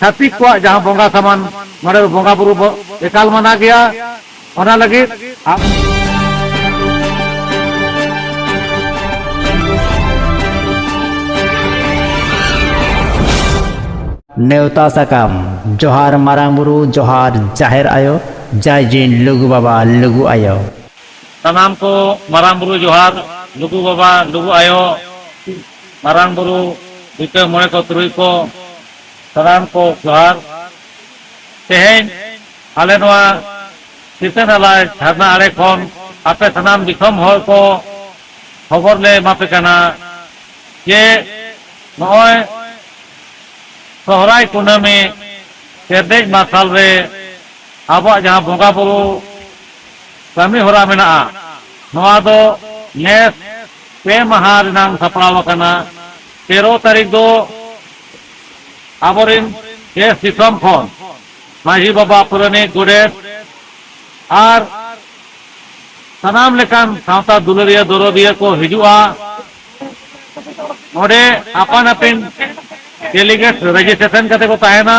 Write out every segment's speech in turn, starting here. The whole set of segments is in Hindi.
छातिक को जहां बोंगा सामान नोडे बोंगा बुरु एकाल मना गया ओना लगी नेवता साकाम जोहार मारांग बुरु जोहार जाहिर आयो जय जिन लुगु बाबा लुगु आयो तमाम को मारांग बुरु जोहार लुगु बाबा लुगु आयो मारांग बुरु इके मोने को तुरुई को तमाम को जोहार तेहें आले नोआ सितन अलाय झरना आड़े खन आपे तमाम दिखम हर को खबर ले मापे कना ये नोय सोहराय कुनामी केरदेज मासाल रे आबो जहां बोंगा बुरु कमी होरा मेना नोआ दो नेस पे महा रिनांग सपड़ाव कना 13 तारीख दो आबोरिन के सिसम खन माही बाबा पुरानी गुडेत और तमाम लेकान सावता दुलरिया दरदिया को हिजुआ नोडे अपन अपन डेलीगेट रजिस्ट्रेशन करते को ताहेना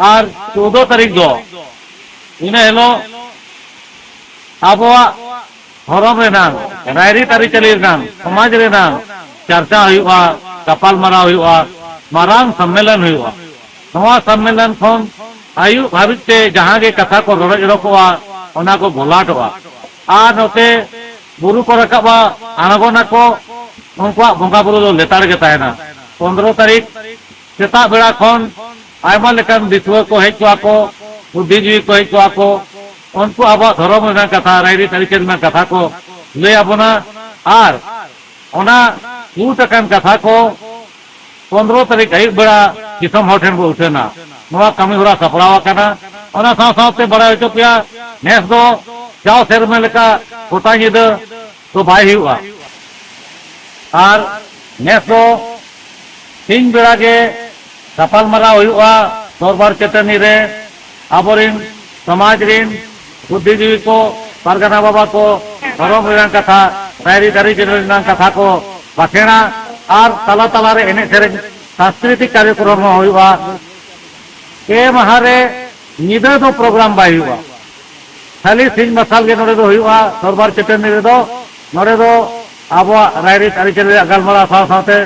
और 14 तारीख दो इन्हें हेलो आबोआ धर्म रेनांग रायरी तारी चली रेनांग समाज रेनांग चर्चा हुआ कपाल मारा हुआ मारांग सम्मेलन हुआ नवा सम्मेलन खन आयु भाविते जहां के कथा को रड़ रखवा ओना को भोलाटवा आ नोते बुरु को रखबा आनगोना को उनका बोंगा बुरु दो लेतार के ताहेना 15 तारीख सेता बेड़ा खन आयमा लेकान दिसुआ को हेचवा को बुद्धिजीवी को हेचवा को उनको आबा धर्म रेना कथा रायरी तारीख में कथा को ले आबोना और ओना उटकन कथा को 15 तारीख आयु बेड़ा दिसम हॉटेल को उठेना नवा कमी होरा सपड़ावा कना ओना साव सावते बड़ा होचो पिया नेस दो जाओ सेरमे लेका गोटा निद तो बाय हुआ और नेस दो तीन बेड़ा के सफल मरा हुआ दरबार चेतनी रे आबोरिन समाज रिन बुद्धिजीवी को पारगना बाबा को धर्म रेना कथा रायरी दारी रेना कथा को बाखेना और तला तला रे एने सेरेन सांस्कृतिक कार्यक्रम हुआ के महारे निदा दो प्रोग्राम बाय हुआ खाली सिंह मसाल के नोडे दो हुआ दरबार चेतनी रे दो नोडे दो आबो रायरी तारी चले गलमरा साव सावते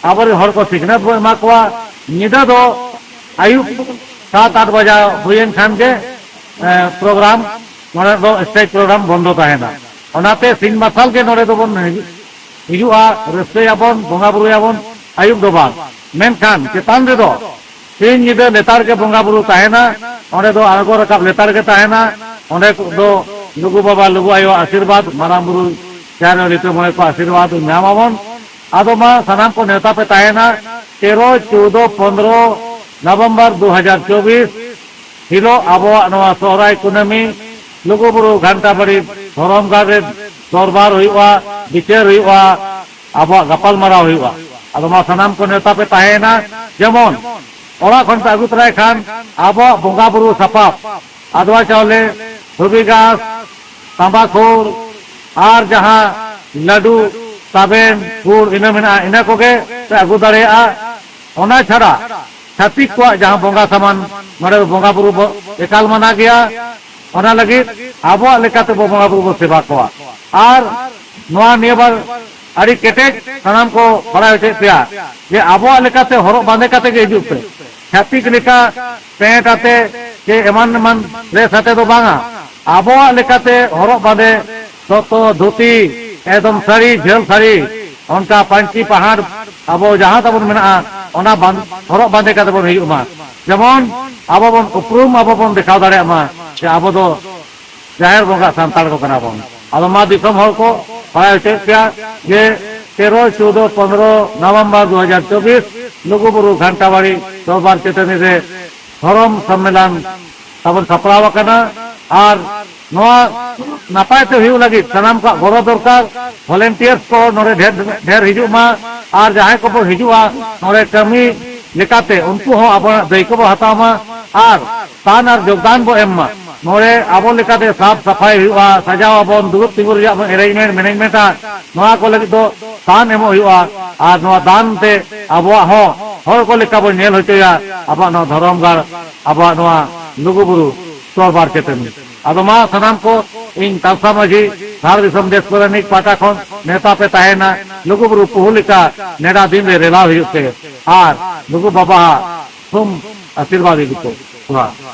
आबोरी हर को सिखनत बो एमा कोआ निदा दो आयु 7-8 बजा हुएन खान के प्रोग्राम नोडे दो स्टेज प्रोग्राम बंदो ताहेना ओनाते सिंह मसाल के नोडे दो बन हिजुआ रस्ते याबन बोंगा बुरु याबन आयु दो बार मेनखान चेतान रे दो तीन निदा लेतार के बोंगा बुरु ताहेना ओंडे दो आगो रकाब लेतार के ताहेना ओंडे दो लुगु बाबा लुगु आयो आशीर्वाद मारांग बुरु चार लितो मोने को आशीर्वाद नामावन आदो मा सनाम को नेता पे ताहेना 13, 14, 15 नवंबर 2024 हिलो आबो नवा सोहराय कुनामी लुगु बुरु घंटा बड़ी धरम गारे दरबार हुआ बिचार हुआ आबो गपाल मारा हुआ आदो मा सनाम को नेता पे ताहेना जेमन ओरा खन आगु तराय खान आबो बोंगा बुरु सपाप आदवा चावले धुबी घास तंबाखुर और जहां लड्डू ताबेन गुड़ इना मेना इना कोगे आगु दाड़ेया ओना छाड़ा छातिक को जहां बोंगा सामान नोडे बोंगा बुरु एकाल मना गया ओना लगी आबो लेकाते बोंगा बुरु सेवा को और नोआ नियबार अड़ी केटेज सनाम को बड़ा होचे पिया जे आबो लेकाते हरो बांधे काते के हिजुप पे छातिक लेका पेंट आते के एमान एमान ड्रेस आते दो बांगा आबो लेकाते हरो बांधे तो धोती एकदम साड़ी झेल साड़ी उनका पंची पहाड़ आबो जहां तबन मेना ओना हरो बांधे काते बन हिजुमा जेमन आबो बन उपरूम आबो बन दिखाव दाड़े मा जे आबो दो जाहिर बोंगा सांताल को कना बन आदो मा दिसम हर को बड़ा होचे पिया जे 13, 14, 15 नवंबर 2024 लुगु बुरु घंटाबाड़ी दरबार चेतनी रे धर्म सम्मेलन तबन सपड़ाव कना और नोआ नापाय ते हुई लगी सनाम का गौरव दरकार वॉलंटियर्स को नोरे ढेर हिजुमा और जहां को हिजुआ नोरे कमी लेकाते उनको हो अब दायित्व बो हतामा और तान और योगदान बो एम्मा नोरे आबो लेकाते साफ सफाई हुआ सजाव आबो दुरुप तिगुर अरेंजमेंट मैनेजमेंट नोआ को लगी दो तान एमो हुआ और नोआ दान ते आबो हो हर को लेका बो नेल होचया अब धर्म गाड़ अब लुगुबुरु तोड़बार चेतन अब मा सनाम को इन तालसा माझी भारत दिसम देश परनिक पाटा खन नेता पे ताहेना लुगुबुरु पुहुलिका नेडा दिन रे रेला हुयुते आर लुगु बाबा तुम आशीर्वाद दिको